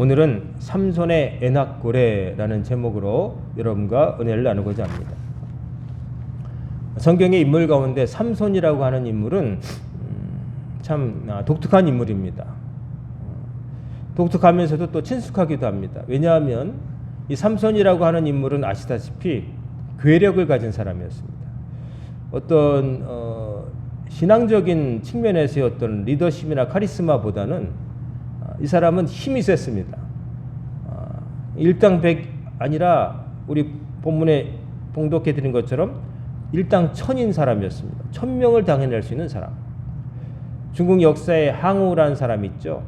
오늘은 삼손의 에낙고레라는 제목으로 여러분과 은혜를 나누고자 합니다. 성경의 인물 가운데 삼손이라고 하는 인물은 참 독특한 인물입니다. 독특하면서도 또 친숙하기도 합니다. 왜냐하면 이 삼손이라고 하는 인물은 아시다시피 괴력을 가진 사람이었습니다. 어떤 신앙적인 측면에서의 어떤 리더십이나 카리스마보다는 이 사람은 힘이 셌습니다. 일당백 아니라 우리 본문에 봉독해 드린 것처럼 일당천인 사람이었습니다. 1000명을 당해낼 수 있는 사람. 중국 역사에 항우라는 사람이 있죠.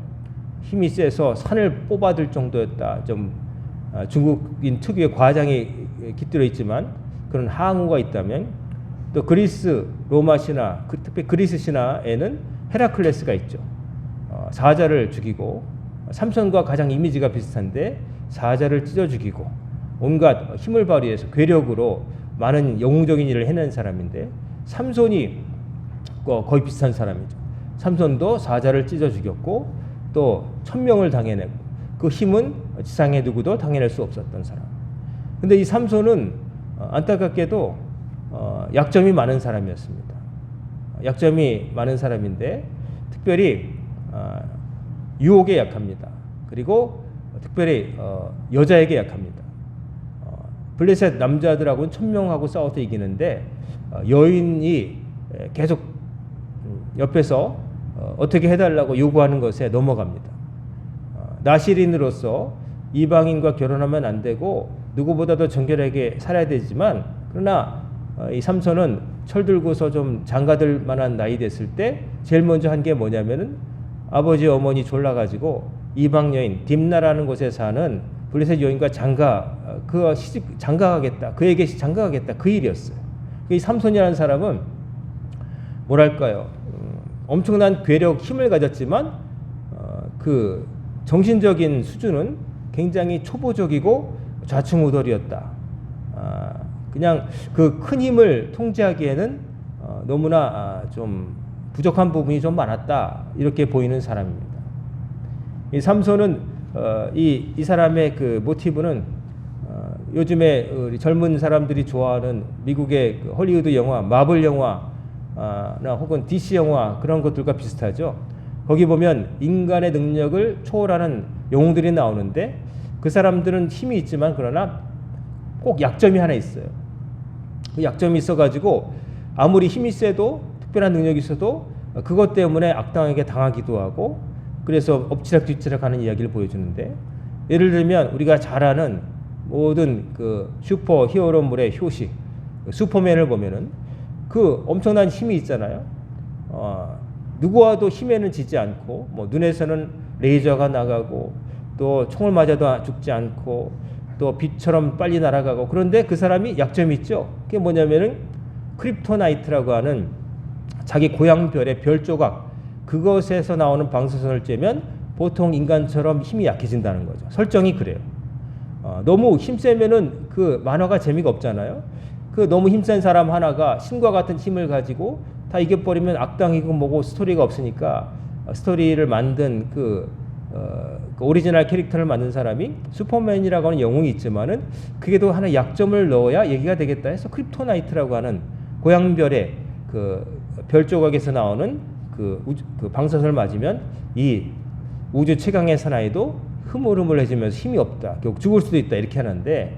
힘이 세서 산을 뽑아들 정도였다. 좀 중국인 특유의 과장이 깃들어 있지만 그런 항우가 있다면, 또 그리스 로마 신화, 특히 그리스 신화에는 헤라클레스가 있죠. 사자를 죽이고, 삼손과 가장 이미지가 비슷한데 사자를 찢어 죽이고 온갖 힘을 발휘해서 괴력으로 많은 영웅적인 일을 해낸 사람인데, 삼손이 거의 비슷한 사람이죠. 삼손도 사자를 찢어 죽였고 또 1000명을 당해내고 그 힘은 지상에 누구도 당해낼 수 없었던 사람. 근데 이 삼손은 안타깝게도 약점이 많은 사람이었습니다. 약점이 많은 사람인데 특별히 유혹에 약합니다. 그리고 특별히 여자에게 약합니다. 블레셋 남자들하고는 1000명하고 싸워서 이기는데 여인이 계속 옆에서 어떻게 해달라고 요구하는 것에 넘어갑니다. 나시린으로서 이방인과 결혼하면 안 되고 누구보다도 정결하게 살아야 되지만, 그러나 이 삼손은 철들고서 좀 장가들 만한 나이 됐을 때 제일 먼저 한 게 뭐냐면은 아버지 어머니 졸라가지고 이방 여인 딥나라는 곳에 사는 블레셋 여인과 장가가겠다, 그에게 장가가겠다, 그 일이었어요. 이 삼손이라는 사람은 뭐랄까요, 엄청난 괴력, 힘을 가졌지만 그 정신적인 수준은 굉장히 초보적이고 좌충우돌이었다. 그냥 그 큰 힘을 통제하기에는 너무나 좀 부족한 부분이 좀 많았다, 이렇게 보이는 사람입니다. 이 삼손은 이 사람의 그 모티브는 요즘에 우리 젊은 사람들이 좋아하는 미국의 그 헐리우드 영화, 마블 영화나 혹은 DC 영화, 그런 것들과 비슷하죠. 거기 보면 인간의 능력을 초월하는 영웅들이 나오는데 그 사람들은 힘이 있지만 그러나 꼭 약점이 하나 있어요. 그 약점이 있어가지고 아무리 힘이 세도 특별한 능력이 있어도 그것 때문에 악당에게 당하기도 하고, 그래서 엎치락뒤치락 하는 이야기를 보여주는데, 예를 들면 우리가 잘 아는 모든 그 슈퍼 히어로물의 효시, 슈퍼맨을 보면은 그 엄청난 힘이 있잖아요. 누구와도 힘에는 지지 않고, 뭐 눈에서는 레이저가 나가고 또 총을 맞아도 죽지 않고 또 빛처럼 빨리 날아가고, 그런데 그 사람이 약점이 있죠. 그게 뭐냐면은 크립토나이트라고 하는 자기 고향별의 별 조각, 그것에서 나오는 방사선을 쬐면 보통 인간처럼 힘이 약해진다는 거죠. 설정이 그래요. 너무 힘세면은 그 만화가 재미가 없잖아요. 그 너무 힘센 사람 하나가 신과 같은 힘을 가지고 다 이겨버리면 악당이고 뭐고 스토리가 없으니까, 스토리를 만든 그 오리지널 캐릭터를 만든 사람이 슈퍼맨이라고 하는 영웅이 있지만은 그게 또 하나 약점을 넣어야 얘기가 되겠다 해서 크립토나이트라고 하는 고향별의 그 별 조각에서 나오는 그 방사선을 맞으면 이 우주 최강의 사나이도 흐물흐물해지면서 힘이 없다, 결국 죽을 수도 있다, 이렇게 하는데,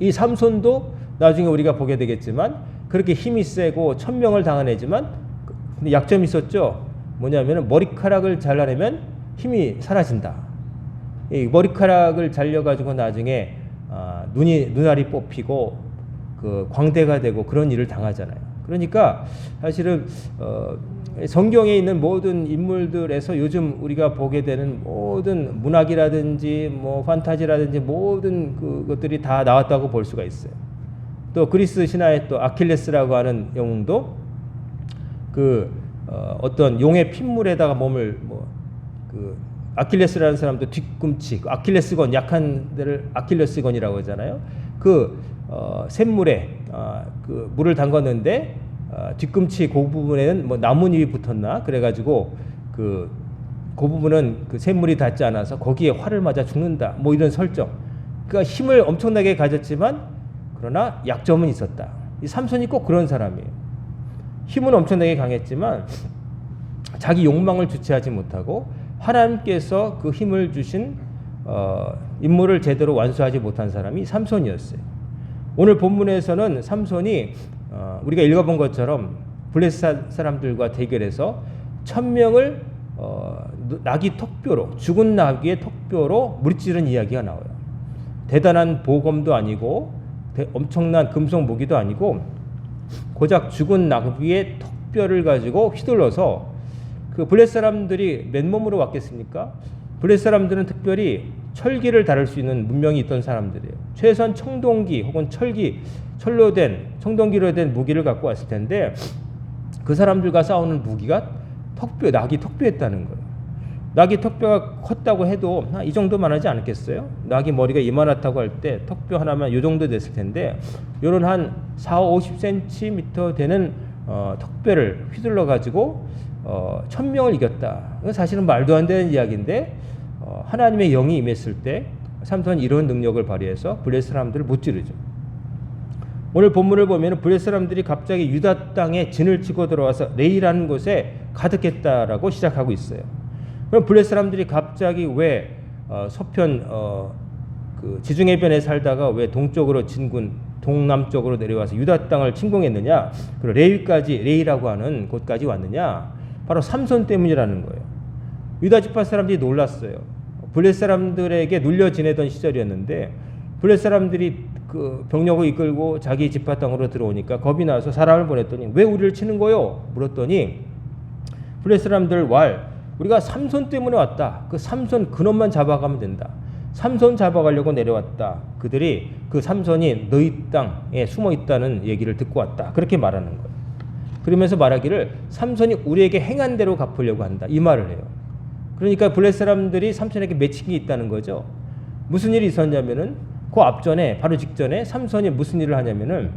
이 삼손도 나중에 우리가 보게 되겠지만 그렇게 힘이 세고 1000명을 당해내지만 근데 약점이 있었죠. 뭐냐면 머리카락을 잘라내면 힘이 사라진다. 이 머리카락을 잘려가지고 나중에 눈알이 뽑히고 그 광대가 되고 그런 일을 당하잖아요. 그러니까 사실은 성경에 있는 모든 인물들에서 요즘 우리가 보게 되는 모든 문학이라든지 뭐 판타지라든지 모든 그것들이 다 나왔다고 볼 수가 있어요. 또 그리스 신화의 또 아킬레스라고 하는 영웅도 어떤 용의 핏물에다가 몸을 아킬레스라는 사람도 뒤꿈치, 아킬레스건, 약한 데를 아킬레스건이라고 하잖아요. 샘물에 그 물을 담갔는데 뒤꿈치 그 부분에는 뭐 나뭇잎이 붙었나 그래가지고 그 그 부분은 그 샘물이 닿지 않아서 거기에 활을 맞아 죽는다. 뭐 이런 설정. 그러니까 힘을 엄청나게 가졌지만 그러나 약점은 있었다. 이 삼손이 꼭 그런 사람이에요. 힘은 엄청나게 강했지만 자기 욕망을 주체하지 못하고 하나님께서 그 힘을 주신 임무를 제대로 완수하지 못한 사람이 삼손이었어요. 오늘 본문에서는 삼손이 우리가 읽어본 것처럼 블레셋 사람들과 대결해서 1000명을 나귀 턱뼈로, 죽은 나귀의 턱뼈로 무찌르는 이야기가 나와요. 대단한 보검도 아니고 엄청난 금속 무기도 아니고 고작 죽은 나귀의 턱뼈를 가지고 휘둘러서 그 블레셋 사람들이 맨몸으로 왔겠습니까? 블레셋 사람들은 특별히 철기를 다룰 수 있는 문명이 있던 사람들이에요. 최소한 청동기 혹은 철로 된 청동기로 된 무기를 갖고 왔을 텐데 그 사람들과 싸우는 무기가 나귀 턱뼈였다는 거예요. 나귀 턱뼈가 컸다고 해도 이 정도만 하지 않았겠어요? 나귀 머리가 이만하다고 할 때 턱뼈 하나만 이 정도 됐을 텐데 이런 한 4-50cm 되는 턱뼈를 휘둘러 가지고 1000명을 이겼다. 사실은 말도 안 되는 이야기인데 하나님의 영이 임했을 때 삼손이 이런 능력을 발휘해서 블레셋 사람들을 무찌르죠. 오늘 본문을 보면 블레셋 사람들이 갑자기 유다 땅에 진을 치고 들어와서 레이라는 곳에 가득했다라고 시작하고 있어요. 그럼 블레셋 사람들이 갑자기 왜 서편 그 지중해변에 살다가 왜 동쪽으로 동남쪽으로 내려와서 유다 땅을 침공했느냐? 그리고 레이라고 하는 곳까지 왔느냐? 바로 삼손 때문이라는 거예요. 유다 지파 사람들이 놀랐어요. 블레셋 사람들에게 눌려 지내던 시절이었는데 블레셋 사람들이 그 병력을 이끌고 자기 지파 땅으로 들어오니까 겁이 나서 사람을 보냈더니 왜 우리를 치는 거요? 물었더니 블레셋 사람들 우리가 삼손 때문에 왔다. 그 삼손 그놈만 잡아가면 된다. 삼손 잡아가려고 내려왔다. 그들이 그 삼손이 너희 땅에 숨어 있다는 얘기를 듣고 왔다. 그렇게 말하는 거예요. 그러면서 말하기를 삼손이 우리에게 행한 대로 갚으려고 한다. 이 말을 해요. 그러니까 블레셋 사람들이 삼손에게 맺힌 게 있다는 거죠. 무슨 일이 있었냐면은 그 앞전에 바로 직전에 삼손이 무슨 일을 하냐면은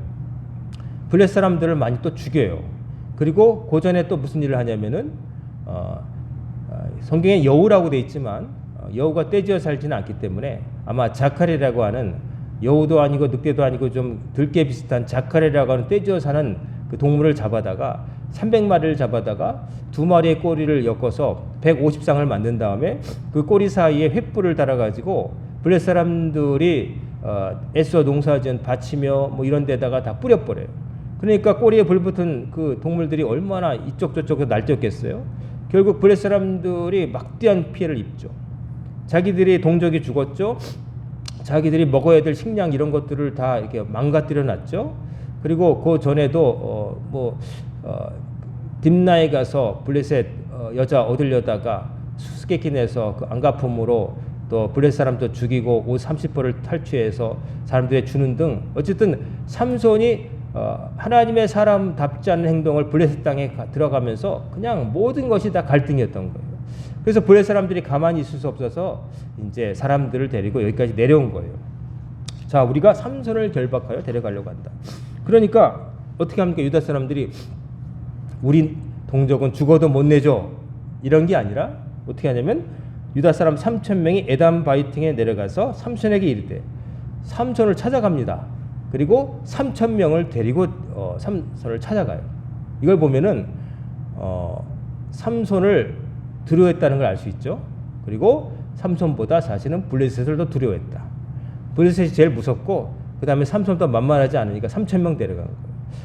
블레셋 사람들을 많이 또 죽여요. 그리고 그 전에 또 무슨 일을 하냐면은 성경에 여우라고 돼 있지만 여우가 떼지어 살지는 않기 때문에 아마 자카레라고 하는 여우도 아니고 늑대도 아니고 좀 들개 비슷한 자카레라고 하는 떼지어 사는 그 동물을 잡아다가 300마리를 잡아다가 2마리의 꼬리를 엮어서 150쌍을 만든 다음에 그 꼬리 사이에 횃불을 달아가지고 블레셋 사람들이 애써 농사지은 밭이며 뭐 이런 데다가 다 뿌려버려요. 그러니까 꼬리에 불붙은 그 동물들이 얼마나 이쪽 저쪽에서 날뛰었겠어요. 결국 블레셋 사람들이 막대한 피해를 입죠. 자기들이 동족이 죽었죠. 자기들이 먹어야 될 식량 이런 것들을 다 이렇게 망가뜨려 놨죠. 그리고 그 전에도 딥나에 가서 블레셋 여자 얻으려다가 수수께끼 내서 그 안가품으로 또 블레셋 사람도 죽이고 옷 30벌을 탈취해서 사람들에 주는 등 어쨌든 삼손이 하나님의 사람답지 않은 행동을 블레셋 땅에 들어가면서 그냥 모든 것이 다 갈등이었던 거예요. 그래서 블레셋 사람들이 가만히 있을 수 없어서 이제 사람들을 데리고 여기까지 내려온 거예요. 자, 우리가 삼손을 결박하여 데려가려고 한다. 그러니까 어떻게 합니까? 유다 사람들이 우리 동족은 죽어도 못 내줘 이런 게 아니라 어떻게 하냐면 유다 사람 3,000명이 에담 바이팅에 내려가서 삼손에게 이르되 삼손을 찾아갑니다. 그리고 3,000명을 데리고 삼손을 찾아가요. 이걸 보면은 삼손을 두려워했다는 걸 알 수 있죠. 그리고 삼손보다 사실은 블레셋을 더 두려워했다. 블레셋이 제일 무섭고 그 다음에 삼손도 만만하지 않으니까 3,000명 데려간 거예요.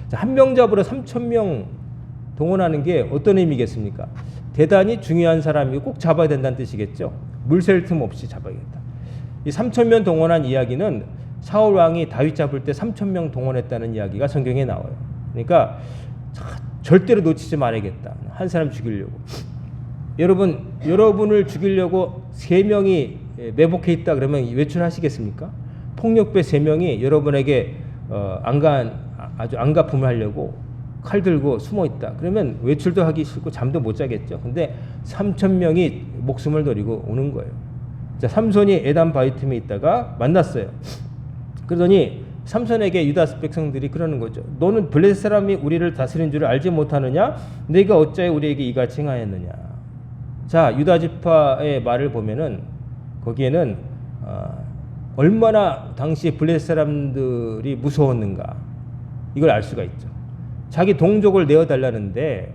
자, 한 명 잡으러 3,000명 동원하는 게 어떤 의미겠습니까? 대단히 중요한 사람이고 꼭 잡아야 된다는 뜻이겠죠. 물샐 틈 없이 잡아야겠다. 이 3,000명 동원한 이야기는 사울 왕이 다윗 잡을 때 3,000명 동원했다는 이야기가 성경에 나와요. 그러니까 절대로 놓치지 말아야겠다. 한 사람 죽이려고. 여러분을 죽이려고 3명이 매복해 있다 그러면 외출하시겠습니까? 폭력배 3명이 여러분에게 아주 안가품을 하려고 칼 들고 숨어 있다. 그러면 외출도 하기 싫고 잠도 못 자겠죠. 근데 3,000명이 목숨을 버리고 오는 거예요. 자, 삼손이 에담 바이틈에 있다가 만났어요. 그러더니 삼손에게 유다 백성들이 그러는 거죠. 너는 블레셋 사람이 우리를 다스린 줄을 알지 못하느냐? 네가 어찌하여 우리에게 이같이 행하였느냐? 자, 유다 지파의 말을 보면은 거기에는 얼마나 당시 블레셋 사람들이 무서웠는가 이걸 알 수가 있죠. 자기 동족을 내어달라는데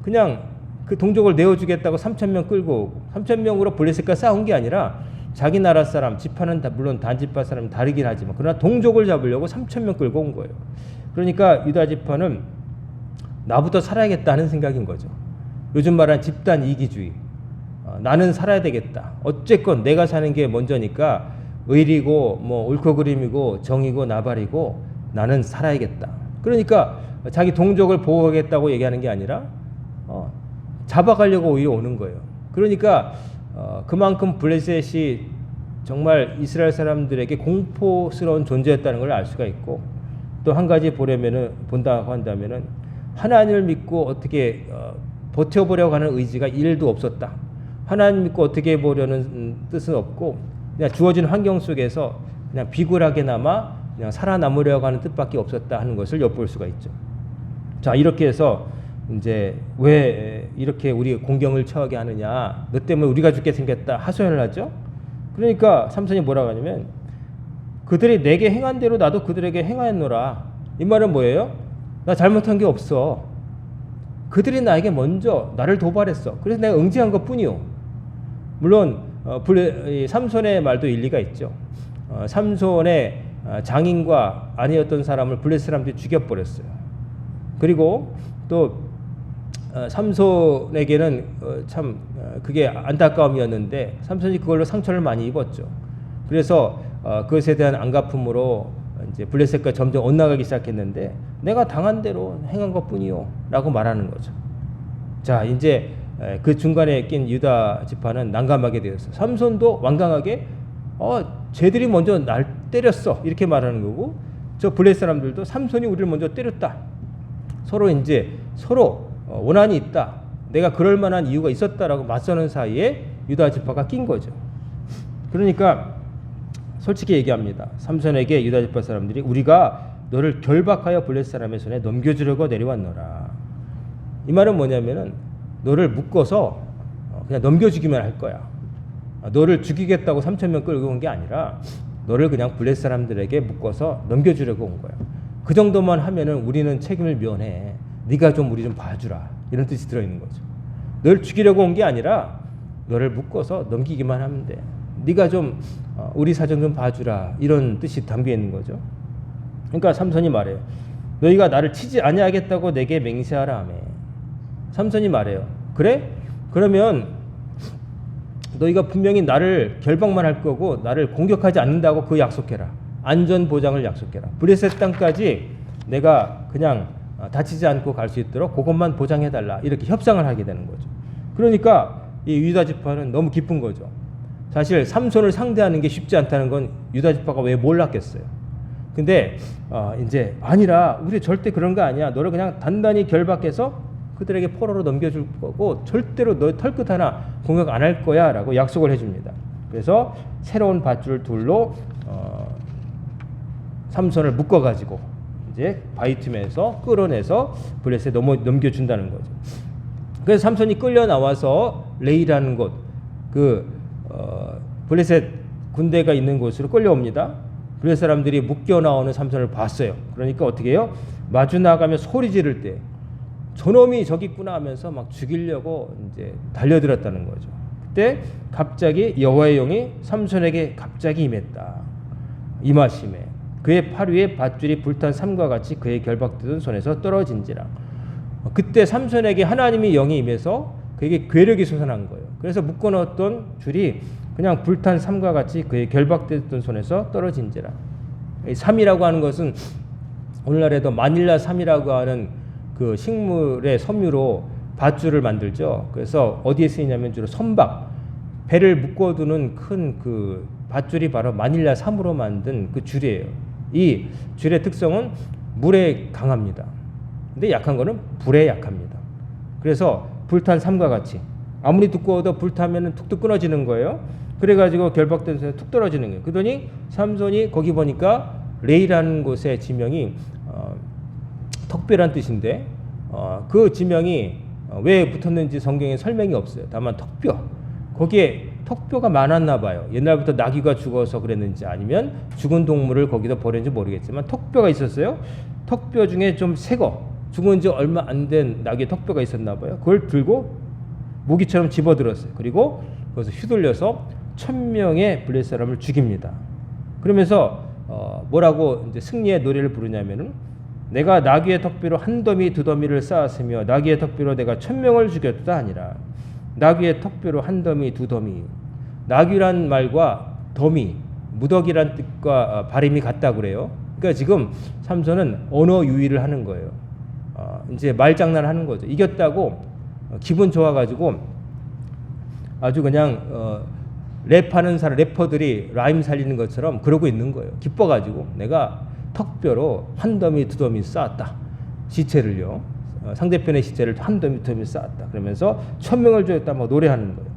그냥 그 동족을 내어주겠다고 3,000명 끌고 오고 3,000명으로 블레셋과 싸운 게 아니라 자기 나라 사람, 지파는 물론 단지파 사람은 다르긴 하지만 그러나 동족을 잡으려고 3,000명 끌고 온 거예요. 그러니까 유다 지파는 나부터 살아야겠다는 생각인 거죠. 요즘 말하는 집단 이기주의. 나는 살아야 되겠다. 어쨌건 내가 사는 게 먼저니까 의리고 뭐 옳고 그름이고 정이고 나발이고 나는 살아야겠다. 그러니까 자기 동족을 보호하겠다고 얘기하는 게 아니라 잡아가려고 오히려 오는 거예요. 그러니까 그만큼 블레셋이 정말 이스라엘 사람들에게 공포스러운 존재였다는 걸 알 수가 있고 또 한 가지 본다고 한다면은 하나님을 믿고 어떻게 버텨보려고 하는 의지가 1도 없었다. 하나님 믿고 어떻게 보려는 뜻은 없고 그냥 주어진 환경 속에서 그냥 비굴하게나마 그냥 살아남으려고 하는 뜻밖에 없었다 하는 것을 엿볼 수가 있죠. 자, 이렇게 해서 이제 왜 이렇게 우리 공경을 처하게 하느냐, 너 때문에 우리가 죽게 생겼다 하소연을 하죠. 그러니까 삼손이 뭐라고 하냐면 그들이 내게 행한 대로 나도 그들에게 행하였노라. 이 말은 뭐예요? 나 잘못한 게 없어. 그들이 나에게 먼저 나를 도발했어. 그래서 내가 응징한 것뿐이요. 물론 삼손의 말도 일리가 있죠. 삼손의 장인과 아내였던 사람을 블레셋 사람들이 죽여버렸어요. 그리고 또 삼손에게는 참 그게 안타까움이었는데 삼손이 그걸로 상처를 많이 입었죠. 그래서 그것에 대한 안갚음으로 이제 블레셋과 점점 엇나가기 시작했는데 내가 당한 대로 행한 것뿐이요라고 말하는 거죠. 자, 이제 그 중간에 낀 유다 지파는 난감하게 되었어. 삼손도 완강하게 쟤들이 먼저 날 때렸어 이렇게 말하는 거고 저 블레셋 사람들도 삼손이 우리를 먼저 때렸다. 서로 원한이 있다. 내가 그럴 만한 이유가 있었다라고 맞서는 사이에 유다 지파가 낀 거죠. 그러니까 솔직히 얘기합니다. 삼손에게 유다 지파 사람들이 우리가 너를 결박하여 블레셋 사람의 손에 넘겨주려고 내려왔노라. 이 말은 뭐냐면은 너를 묶어서 그냥 넘겨주기만 할 거야. 너를 죽이겠다고 3,000명 끌고 온 게 아니라 너를 그냥 블레셋 사람들에게 묶어서 넘겨주려고 온 거야. 그 정도만 하면은 우리는 책임을 면해. 네가 좀 우리 좀 봐주라. 이런 뜻이 들어있는 거죠. 너를 죽이려고 온 게 아니라 너를 묶어서 넘기기만 하면 돼. 네가 좀 우리 사정 좀 봐주라. 이런 뜻이 담겨 있는 거죠. 그러니까 삼손이 말해요. 너희가 나를 치지 아니하겠다고 내게 맹세하라 하며. 삼손이 말해요. 그래? 그러면 너희가 분명히 나를 결박만 할 거고 나를 공격하지 않는다고 그 약속해라. 안전 보장을 약속해라. 블레셋 땅까지 내가 그냥 다치지 않고 갈 수 있도록 그것만 보장해달라. 이렇게 협상을 하게 되는 거죠. 그러니까 이 유다 지파는 너무 기쁜 거죠. 사실 삼손을 상대하는 게 쉽지 않다는 건 유다 지파가 왜 몰랐겠어요. 근데 이제 아니라 우리 절대 그런 거 아니야. 너를 그냥 단단히 결박해서 그들에게 포로로 넘겨줄 거고 절대로 너의 털끝 하나 공격 안 할 거야 라고 약속을 해줍니다. 그래서 새로운 밧줄 둘로 삼손을 묶어가지고 이제 바위 틈에서 끌어내서 블레셋에 넘겨준다는 거죠. 그래서 삼손이 끌려 나와서 레이라는 곳, 블레셋 군대가 있는 곳으로 끌려옵니다. 블레셋 사람들이 묶여 나오는 삼손을 봤어요. 그러니까 어떻게 해요? 마주 나가며 소리 지를 때 저놈이 저기 있구나 하면서 막 죽이려고 이제 달려들었다는 거죠. 그때 갑자기 여호와의 영이 삼손에게 갑자기 임하심에 그의 팔 위에 밧줄이 불탄 삼과 같이 그의 결박되던 손에서 떨어진지라. 그때 삼손에게 하나님의 영이 임해서 그에게 괴력이 솟아난 거예요. 그래서 묶어놓았던 줄이 그냥 불탄 삼과 같이 그의 결박되던 손에서 떨어진지라. 이 삼이라고 하는 것은 오늘날에도 마닐라 삼이라고 하는 그 식물의 섬유로 밧줄을 만들죠. 그래서 어디에 쓰이냐면 주로 선박, 배를 묶어두는 큰 그 밧줄이 바로 마닐라 삼으로 만든 그 줄이에요. 이 줄의 특성은 물에 강합니다. 근데 약한 거는 불에 약합니다. 그래서 불탄 삼과 같이 아무리 두꺼워도 불타면 툭툭 끊어지는 거예요. 그래가지고 결박된 손에 툭 떨어지는 거예요. 그러더니 삼손이 거기 보니까 레이라는 곳의 지명이 특별한 뜻인데 그 지명이 왜 붙었는지 성경에 설명이 없어요. 다만 턱뼈. 거기에 턱뼈가 많았나 봐요. 옛날부터 나귀가 죽어서 그랬는지 아니면 죽은 동물을 거기다 버렸는지 모르겠지만 턱뼈가 있었어요. 턱뼈 중에 좀 새거 죽은 지 얼마 안 된 나귀의 턱뼈가 있었나 봐요. 그걸 들고 무기처럼 집어들었어요. 그리고 그것을 휘둘려서 1000명의 블레셋 사람을 죽입니다. 그러면서 뭐라고 이제 승리의 노래를 부르냐면은 내가 나귀의 턱뼈로 한 더미 두 더미를 쌓았으며 나귀의 턱뼈로 내가 1000명을 죽였다 아니라 나귀의 턱뼈로 한 더미 두 더미. 나귀란 말과 더미 무더기란 뜻과 발음이 같다 그래요. 그러니까 지금 삼손은 언어 유희를 하는 거예요. 이제 말장난 하는 거죠. 이겼다고 기분 좋아가지고 아주 그냥 랩하는 사람 래퍼들이 라임 살리는 것처럼 그러고 있는 거예요. 기뻐가지고 내가 턱뼈로 한 더미 두 더미 쌓았다. 시체를요. 상대편의 시체를 한 더미 두 더미 쌓았다. 그러면서 1000명을 죽였다 막 노래하는 거예요.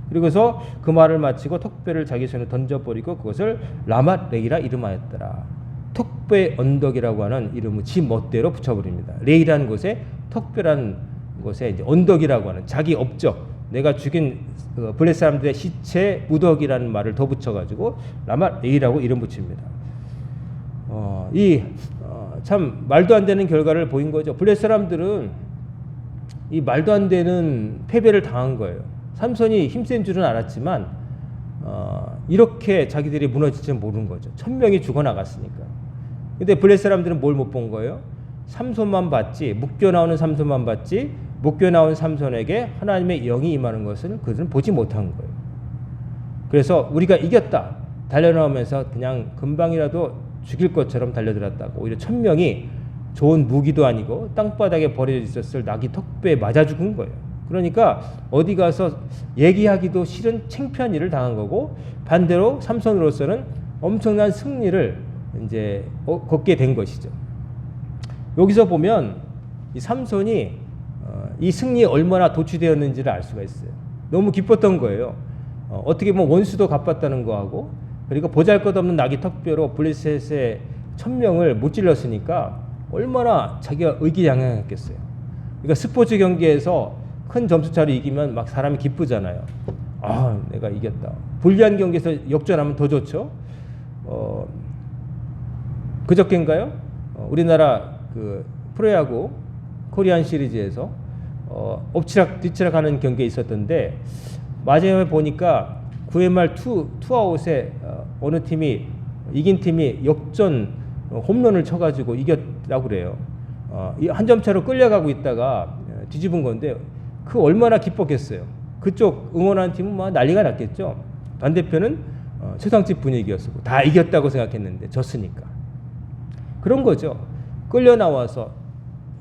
그리고서 그 말을 마치고 턱뼈를 자기 손에 던져버리고 그것을 라맛 레이라 이름하였더라. 턱뼈의 언덕이라고 하는 이름을 지 멋대로 붙여버립니다. 레이라는 곳에 턱뼈라는 곳에 이제 언덕이라고 하는 자기 업적, 내가 죽인 블레셋 사람들의 시체 무덕이라는 말을 더 붙여가지고 라맛 레이라고 이름 붙입니다. 참 말도 안 되는 결과를 보인 거죠. 블레셋 사람들은 이 말도 안 되는 패배를 당한 거예요. 삼손이 힘센 줄은 알았지만 이렇게 자기들이 무너질지는 모르는 거죠. 1000명이 죽어나갔으니까. 근데 블레셋 사람들은 뭘 못 본 거예요? 삼손만 봤지, 묶여 나오는 삼손만 봤지, 묶여 나온 삼손에게 하나님의 영이 임하는 것은 그들은 보지 못한 거예요. 그래서 우리가 이겼다 달려나오면서 그냥 금방이라도 죽일 것처럼 달려들었다고 오히려 1000명이 좋은 무기도 아니고 땅바닥에 버려져 있었을 나귀 턱뼈에 맞아 죽은 거예요. 그러니까 어디 가서 얘기하기도 싫은 창피한 일을 당한 거고 반대로 삼손으로서는 엄청난 승리를 이제 걷게 된 것이죠. 여기서 보면 이 삼손이 이 승리에 얼마나 도취되었는지를 알 수가 있어요. 너무 기뻤던 거예요. 어떻게 보면 원수도 갚았다는 거하고 그리고 보잘것없는 나귀 턱뼈로 블레셋의 1000명을 못 찔렀으니까 얼마나 자기가 의기양양했겠어요. 그러니까 스포츠 경기에서 큰 점수차로 이기면 막 사람이 기쁘잖아요. 아, 내가 이겼다. 불리한 경기에서 역전하면 더 좋죠. 그저께인가요? 우리나라 그 프로야구 코리안 시리즈에서 엎치락 뒤치락하는 경기가 있었던데 마지막에 보니까 9회 말 투아웃에 어느 팀이 이긴 팀이 역전 홈런을 쳐가지고 이겼다고 그래요. 한 점 차로 끌려가고 있다가 뒤집은 건데 그 얼마나 기뻤겠어요. 그쪽 응원하는 팀은 막 난리가 났겠죠. 반대편은 최상집 분위기였고 다 이겼다고 생각했는데 졌으니까. 그런 거죠. 끌려 나와서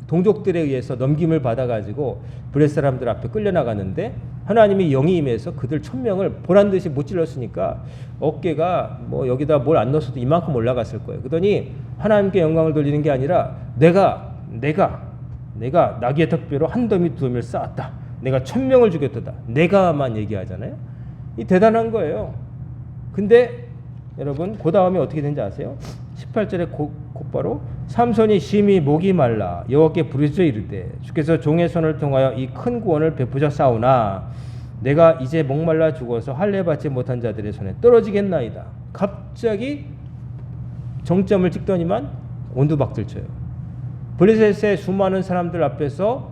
동족들에 의해서 넘김을 받아가지고 블레셋 사람들 앞에 끌려 나갔는데 하나님이 영이 임해서 그들 1000명을 보란 듯이 못 찔렀으니까 어깨가 뭐 여기다 뭘 안 넣었어도 이만큼 올라갔을 거예요. 그러더니 하나님께 영광을 돌리는 게 아니라 내가 나귀의 턱뼈로 한 더미 두 더미를 쌓았다. 내가 1000명을 죽였다. 내가만 얘기하잖아요. 이 대단한 거예요. 근데 여러분 그 다음에 어떻게 된지 아세요? 18절에 곧바로 삼손이 심히 목이 말라 여호와께 부르짖어 이르되 주께서 종의 손을 통하여 이 큰 구원을 베푸셨사오나 내가 이제 목말라 죽어서 할례 받지 못한 자들의 손에 떨어지겠나이다. 갑자기 정점을 찍더니만 원두박질쳐요. 블레셋의 수많은 사람들 앞에서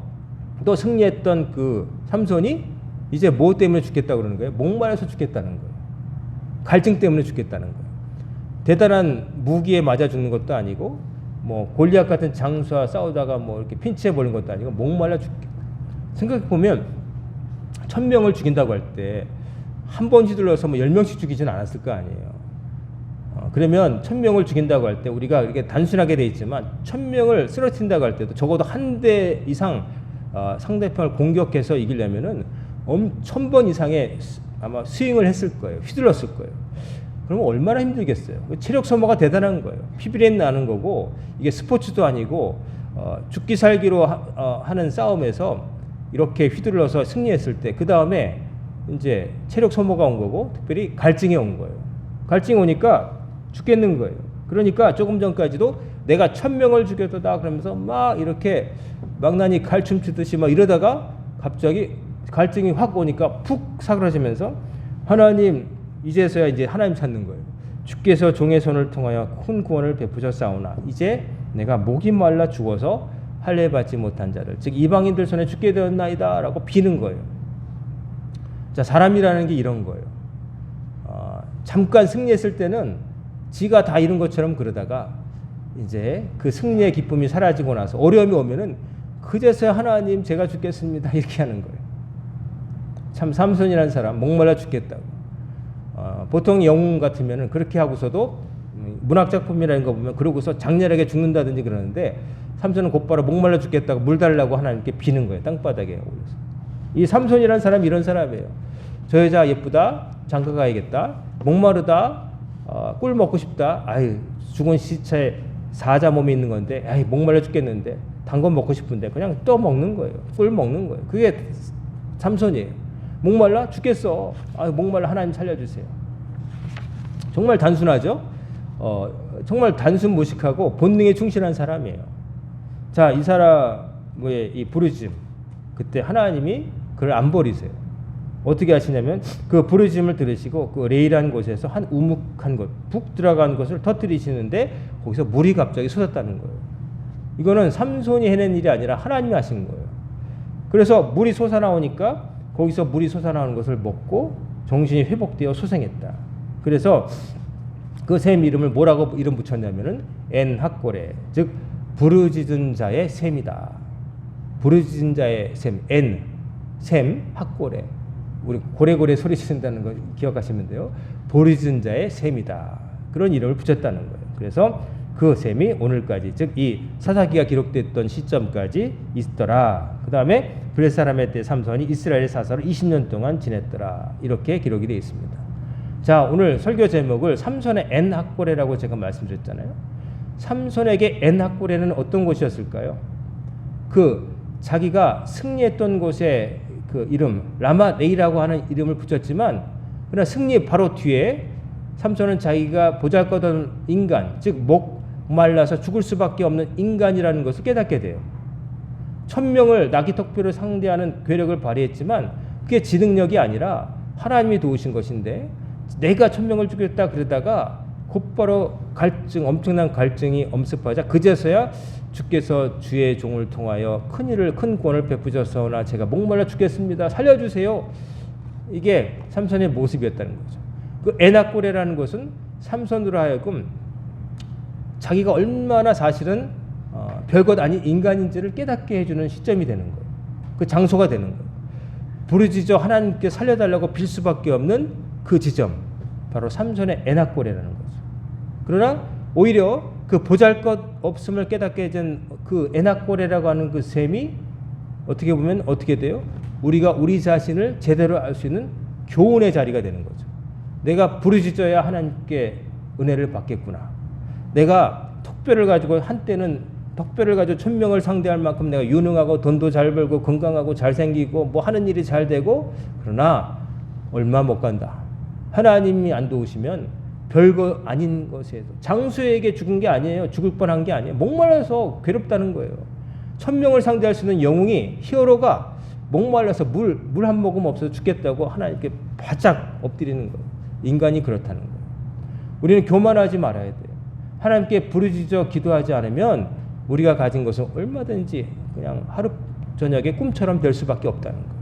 또 승리했던 그 삼손이 이제 뭐 때문에 죽겠다고 그러는 거예요? 목말라서 죽겠다는 거예요. 갈증 때문에 죽겠다는 거예요. 대단한 무기에 맞아 죽는 것도 아니고 뭐 골리앗 같은 장수와 싸우다가 뭐 이렇게 핀치해 버린 것도 아니고 목말라 죽겠다. 생각해 보면 1000명을 죽인다고 할 때 한 번 휘둘러서 뭐 10명씩 죽이진 않았을 거 아니에요. 그러면 1000명을 죽인다고 할 때 우리가 이렇게 단순하게 돼 있지만 1000명을 쓰러뜨린다고 할 때도 적어도 한 대 이상 상대편을 공격해서 이기려면은 1000번 이상의 아마 스윙을 했을 거예요. 휘둘렀을 거예요. 그러면 얼마나 힘들겠어요. 체력 소모가 대단한 거예요. 피비린 나는 거고 이게 스포츠도 아니고 죽기 살기로 하는 싸움에서 이렇게 휘둘러서 승리했을 때 그 다음에 이제 체력 소모가 온 거고 특별히 갈증이 온 거예요. 갈증이 오니까 죽겠는 거예요. 그러니까 조금 전까지도 내가 1000명을 죽였다 그러면서 막 이렇게 망나니 칼춤 추듯이 막 이러다가 갑자기 갈증이 확 오니까 푹 사그라지면서 하나님, 이제서야 이제 하나님 찾는 거예요. 주께서 종의 손을 통하여 큰 구원을 베푸셨사오나 이제 내가 목이 말라 죽어서 할례 받지 못한 자를, 즉 이방인들 손에 죽게 되었나이다 라고 비는 거예요. 자, 사람이라는 게 이런 거예요. 잠깐 승리했을 때는 지가 다 이룬 것처럼 그러다가 이제 그 승리의 기쁨이 사라지고 나서 어려움이 오면은 그제서야 하나님 제가 죽겠습니다 이렇게 하는 거예요. 참 삼손이라는 사람 목말라 죽겠다고. 보통 영웅 같으면은 그렇게 하고서도 문학 작품이라는 거 보면 그러고서 장렬하게 죽는다든지 그러는데 삼손은 곧바로 목말라 죽겠다고 물 달라고 하나님께 비는 거예요. 땅바닥에 올려서. 이 삼손이라는 사람이 이런 사람이에요. 저 여자 예쁘다, 장가 가야겠다. 목마르다, 꿀 먹고 싶다. 아유, 죽은 시체에 사자 몸이 있는 건데, 아이 목말라 죽겠는데 단 건 먹고 싶은데 그냥 또 먹는 거예요. 꿀 먹는 거예요. 그게 삼손이에요. 목말라 죽겠어. 아유, 목말라 하나님 살려주세요. 정말 단순하죠. 정말 단순 무식하고 본능에 충실한 사람이에요. 자, 이 사람의 이 부르짖음, 그때 하나님이 그를 안 버리세요. 어떻게 하시냐면 그 부르짖음을 들으시고 그 레이라는 곳에서 한 우묵한 곳, 북 들어간 곳을 터뜨리시는데 거기서 물이 갑자기 솟았다는 거예요. 이거는 삼손이 해낸 일이 아니라 하나님이 하신 거예요. 그래서 물이 솟아나오니까 거기서 물이 솟아나오는 것을 먹고 정신이 회복되어 소생했다. 그래서 그 샘 이름을 뭐라고 이름 붙였냐면은 엔학고레, 즉 부르짖은 자의 샘이다. 부르짖은 자의 샘, 샘, 학고레. 우리 고래고래 소리 지른다는 거 기억하시면 돼요. 부르짖은 자의 샘이다. 그런 이름을 붙였다는 거예요. 그래서 그 샘이 오늘까지, 즉 이 사사기가 기록됐던 시점까지 있더라. 그 다음에 블레 사람의 때 삼손이 이스라엘 사사로 20년 동안 지냈더라. 이렇게 기록이 되어 있습니다. 자, 오늘 설교 제목을 삼손의 엔학고레라고 제가 말씀드렸잖아요. 삼손에게 엔학고레는 어떤 곳이었을까요? 그 자기가 승리했던 곳에 그 이름 라마레이라고 하는 이름을 붙였지만, 그러나 승리 바로 뒤에 삼손은 자기가 보잘것없는 인간, 즉 목말라서 죽을 수밖에 없는 인간이라는 것을 깨닫게 돼요. 1000명을 나귀턱뼈로 상대하는 괴력을 발휘했지만 그게 지 능력이 아니라 하나님이 도우신 것인데, 내가 1000명을 죽였다 그러다가 곧바로 갈증, 엄청난 갈증이 엄습하자 그제서야 주께서 주의 종을 통하여 큰 구원을 베푸셨사오나 제가 목말라 죽겠습니다. 살려주세요. 이게 삼손의 모습이었다는 거죠. 그 엔학고레라는 것은 삼손으로 하여금 자기가 얼마나 사실은 별것 아닌 인간인지를 깨닫게 해주는 시점이 되는 거예요. 그 장소가 되는 거예요. 부르짖어 하나님께 살려달라고 빌 수밖에 없는 그 지점, 바로 삼손의 엔학고레라는 거죠. 그러나 오히려 그 보잘것없음을 깨닫게 된 그 엔학고레라고 하는 그 셈이 어떻게 보면 어떻게 돼요? 우리가 우리 자신을 제대로 알 수 있는 교훈의 자리가 되는 거죠. 내가 부르짖어야 하나님께 은혜를 받겠구나. 내가 턱뼈를 가지고 한때는 턱뼈를 가지고 1000명을 상대할 만큼 내가 유능하고 돈도 잘 벌고 건강하고 잘생기고 뭐 하는 일이 잘 되고, 그러나 얼마 못 간다. 하나님이 안 도우시면 별거 아닌 것에도, 장수에게 죽은 게 아니에요. 죽을 뻔한 게 아니에요. 목말라서 괴롭다는 거예요. 1000명을 상대할 수 있는 영웅이, 히어로가 목말라서 물 한 모금 없어서 죽겠다고 하나님께 바짝 엎드리는 거예요. 인간이 그렇다는 거예요. 우리는 교만하지 말아야 돼요. 하나님께 부르짖어 기도하지 않으면 우리가 가진 것은 얼마든지 그냥 하루 저녁에 꿈처럼 될 수밖에 없다는 거예요.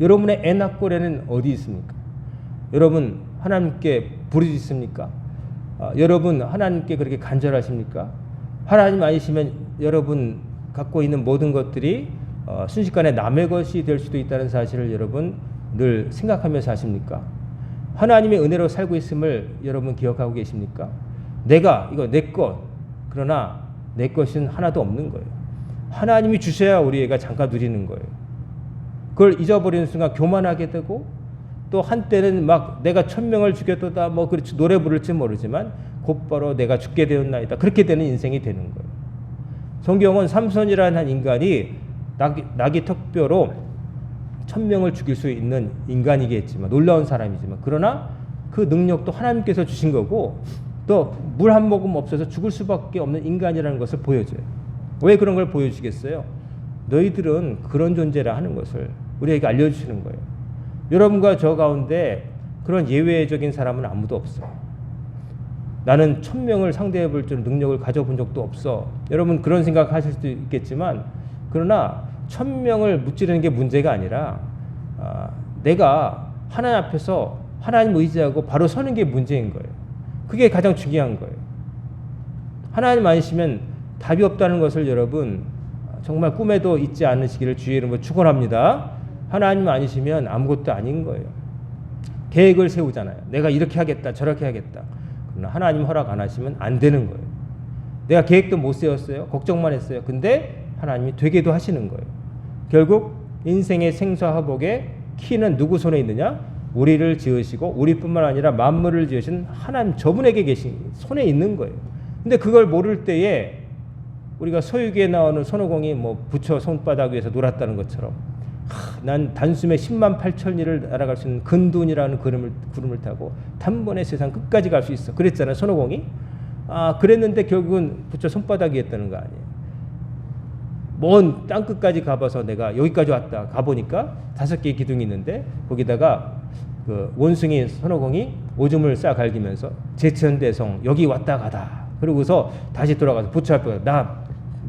여러분의 엔학고레는 어디 있습니까? 여러분 하나님께 부르짖습니까? 여러분 하나님께 그렇게 간절하십니까? 하나님 아니시면 여러분 갖고 있는 모든 것들이 순식간에 남의 것이 될 수도 있다는 사실을 여러분 늘 생각하며 사십니까? 하나님의 은혜로 살고 있음을 여러분 기억하고 계십니까? 내가 이거 내 것, 그러나 내 것은 하나도 없는 거예요. 하나님이 주셔야 우리 애가 잠깐 누리는 거예요. 그걸 잊어버리는 순간 교만하게 되고, 또 한때는 막 내가 1000명을 죽였다 뭐 그렇지 노래 부를지 모르지만 곧바로 내가 죽게 되었나이다, 그렇게 되는 인생이 되는 거예요. 성경은 삼손이라는 한 인간이 나귀 턱뼈로 1000명을 죽일 수 있는 인간이겠지만, 놀라운 사람이지만, 그러나 그 능력도 하나님께서 주신 거고, 또 물 한 모금 없어서 죽을 수밖에 없는 인간이라는 것을 보여줘요. 왜 그런 걸 보여주겠어요? 너희들은 그런 존재라 하는 것을 우리에게 알려주시는 거예요. 여러분과 저 가운데 그런 예외적인 사람은 아무도 없어. 나는 1000명을 상대해 볼 줄 능력을 가져본 적도 없어. 여러분 그런 생각하실 수도 있겠지만, 그러나 1000명을 무찌르는 게 문제가 아니라 내가 하나님 앞에서 하나님 의지하고 바로 서는 게 문제인 거예요. 그게 가장 중요한 거예요. 하나님 아니시면 답이 없다는 것을 여러분 정말 꿈에도 잊지 않으시기를 주의 이름으로 축원합니다. 하나님 아니시면 아무것도 아닌 거예요. 계획을 세우잖아요. 내가 이렇게 하겠다, 저렇게 하겠다. 그러나 하나님 허락 안 하시면 안 되는 거예요. 내가 계획도 못 세웠어요. 걱정만 했어요. 근데 하나님이 되게도 하시는 거예요. 결국 인생의 생사화복의 키는 누구 손에 있느냐? 우리를 지으시고 우리뿐만 아니라 만물을 지으신 하나님 저분에게 계신 손에 있는 거예요. 근데 그걸 모를 때에 우리가 서유기에 나오는 손오공이 뭐 부처 손바닥 위에서 놀았다는 것처럼 난 단숨에 10만 8천 리를 날아갈 수 있는 근둔이라는 구름을 타고 단번에 세상 끝까지 갈 수 있어. 그랬잖아요, 손오공이. 그랬는데 결국은 부처 손바닥이 했다는 거 아니에요. 먼 땅끝까지 가봐서 내가 여기까지 왔다. 가보니까 5개의 기둥이 있는데 거기다가 그 원숭이 손오공이 오줌을 싸 갈기면서 제천대성 여기 왔다 가다. 그러고서 다시 돌아가서 부처 앞에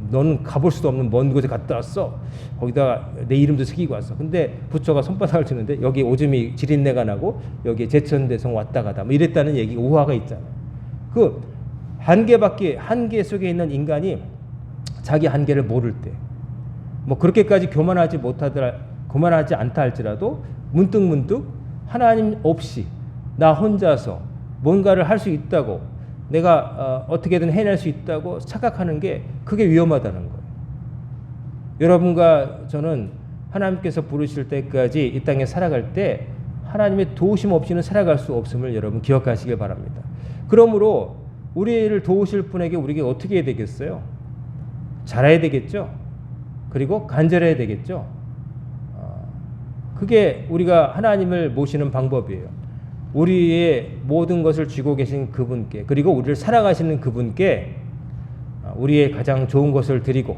너는 가볼 수도 없는 먼 곳에 갔다 왔어. 거기다가 내 이름도 새기고 왔어. 근데 부처가 손바닥을 치는데 여기 오줌이 지린내가 나고 여기 제천대성 왔다 가다 뭐 이랬다는 얘기 오화가 있잖아요. 그 한계 속에 있는 인간이 자기 한계를 모를 때 뭐 그렇게까지 교만하지 않다 할지라도 문득 하나님 없이 나 혼자서 뭔가를 할 수 있다고 내가 어떻게든 해낼 수 있다고 착각하는 게 그게 위험하다는 거예요. 여러분과 저는 하나님께서 부르실 때까지 이 땅에 살아갈 때 하나님의 도우심 없이는 살아갈 수 없음을 여러분 기억하시길 바랍니다. 그러므로 우리를 도우실 분에게 우리가 어떻게 해야 되겠어요? 잘해야 되겠죠? 그리고 간절해야 되겠죠? 그게 우리가 하나님을 모시는 방법이에요. 우리의 모든 것을 쥐고 계신 그분께, 그리고 우리를 살아가시는 그분께 우리의 가장 좋은 것을 드리고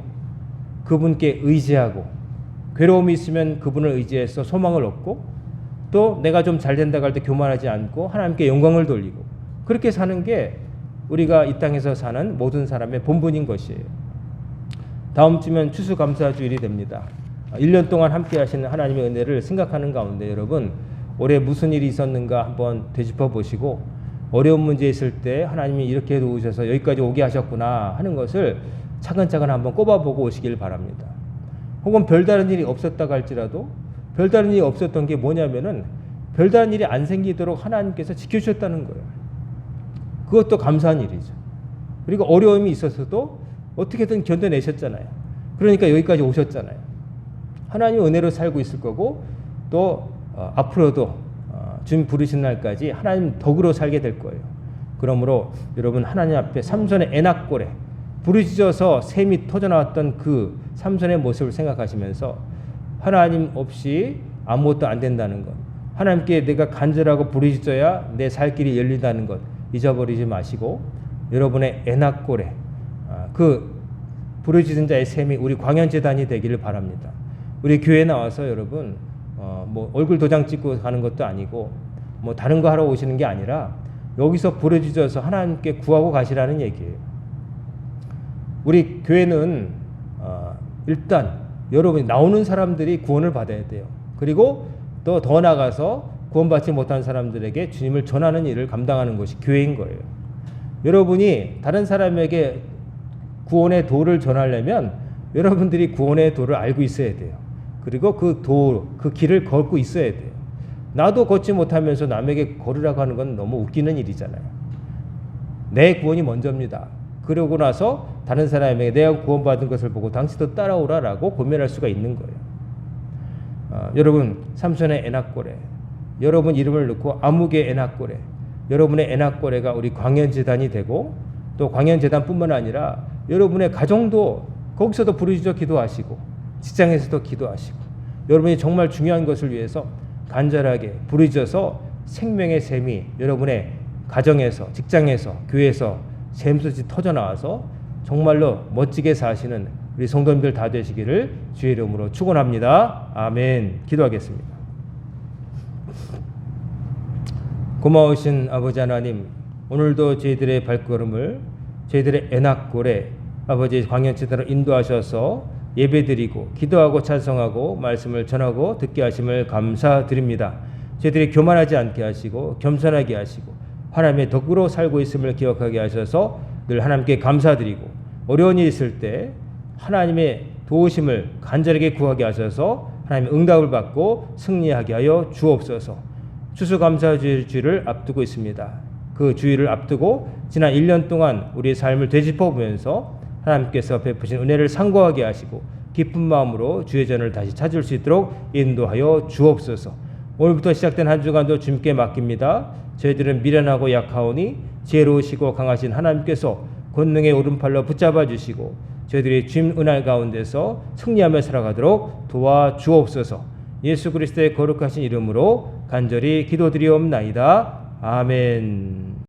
그분께 의지하고, 괴로움이 있으면 그분을 의지해서 소망을 얻고, 또 내가 좀 잘 된다고 할 때 교만하지 않고 하나님께 영광을 돌리고, 그렇게 사는 게 우리가 이 땅에서 사는 모든 사람의 본분인 것이에요. 다음 주면 추수감사주일이 됩니다. 1년 동안 함께 하시는 하나님의 은혜를 생각하는 가운데 여러분 올해 무슨 일이 있었는가 한번 되짚어 보시고, 어려운 문제 있을 때 하나님이 이렇게 도우셔서 여기까지 오게 하셨구나 하는 것을 차근차근 한번 꼽아보고 오시길 바랍니다. 혹은 별다른 일이 없었다고 할지라도 별다른 일이 없었던 게 뭐냐면은 별다른 일이 안 생기도록 하나님께서 지켜주셨다는 거예요. 그것도 감사한 일이죠. 그리고 어려움이 있었어도 어떻게든 견뎌내셨잖아요. 그러니까 여기까지 오셨잖아요. 하나님 은혜로 살고 있을 거고, 또 앞으로도 주님 부르신 날까지 하나님 덕으로 살게 될 거예요. 그러므로 여러분 하나님 앞에 삼손의 애낙골에 부르짖어서 샘이 터져나왔던 그 삼손의 모습을 생각하시면서 하나님 없이 아무것도 안 된다는 것, 하나님께 내가 간절하고 부르짖어야 내 살 길이 열린다는 것 잊어버리지 마시고, 여러분의 애낙골에 그 부르짖은 자의 샘이 우리 광연재단이 되기를 바랍니다. 우리 교회에 나와서 여러분 뭐 얼굴 도장 찍고 가는 것도 아니고 뭐 다른 거 하러 오시는 게 아니라 여기서 부르짖어서 하나님께 구하고 가시라는 얘기예요. 우리 교회는 일단 여러분이 나오는 사람들이 구원을 받아야 돼요. 그리고 또 더 나가서 구원받지 못한 사람들에게 주님을 전하는 일을 감당하는 것이 교회인 거예요. 여러분이 다른 사람에게 구원의 도를 전하려면 여러분들이 구원의 도를 알고 있어야 돼요. 그리고 그 길을 걷고 있어야 돼요. 나도 걷지 못하면서 남에게 걸으라고 하는 건 너무 웃기는 일이잖아요. 내 구원이 먼저입니다. 그러고 나서 다른 사람에게 내가 구원받은 것을 보고 당신도 따라오라라고 고면할 수가 있는 거예요. 여러분 삼손의 애낙골에 여러분 이름을 넣고 암흑의 애낙골에, 여러분의 애낙골에가 우리 광연재단이 되고, 또 광연재단뿐만 아니라 여러분의 가정도 거기서도 부르짖어 기도하시고 직장에서도 기도하시고, 여러분이 정말 중요한 것을 위해서 간절하게 부르짖어서 생명의 샘이 여러분의 가정에서, 직장에서, 교회에서 샘솟이 터져나와서 정말로 멋지게 사시는 우리 성도님들 다 되시기를 주의 이름으로 축원합니다. 아멘. 기도하겠습니다. 고마우신 아버지 하나님, 오늘도 저희들의 발걸음을 저희들의 애낙골에 아버지 광연체대로 인도하셔서 예배드리고 기도하고 찬송하고 말씀을 전하고 듣게 하심을 감사드립니다. 저희들이 교만하지 않게 하시고 겸손하게 하시고 하나님의 덕으로 살고 있음을 기억하게 하셔서 늘 하나님께 감사드리고 어려운 일이 있을 때 하나님의 도우심을 간절하게 구하게 하셔서 하나님의 응답을 받고 승리하게 하여 주옵소서. 추수감사주의를 앞두고 있습니다. 그 주의를 앞두고 지난 1년 동안 우리의 삶을 되짚어보면서 하나님께서 베푸신 은혜를 상고하게 하시고 기쁜 마음으로 주의 전을 다시 찾을 수 있도록 인도하여 주옵소서. 오늘부터 시작된 한 주간도 주님께 맡깁니다. 저희들은 미련하고 약하오니 지혜로우시고 강하신 하나님께서 권능의 오른팔로 붙잡아 주시고 저희들이 주님 은혜 가운데서 승리하며 살아가도록 도와주옵소서. 예수 그리스도의 거룩하신 이름으로 간절히 기도드리옵나이다. 아멘.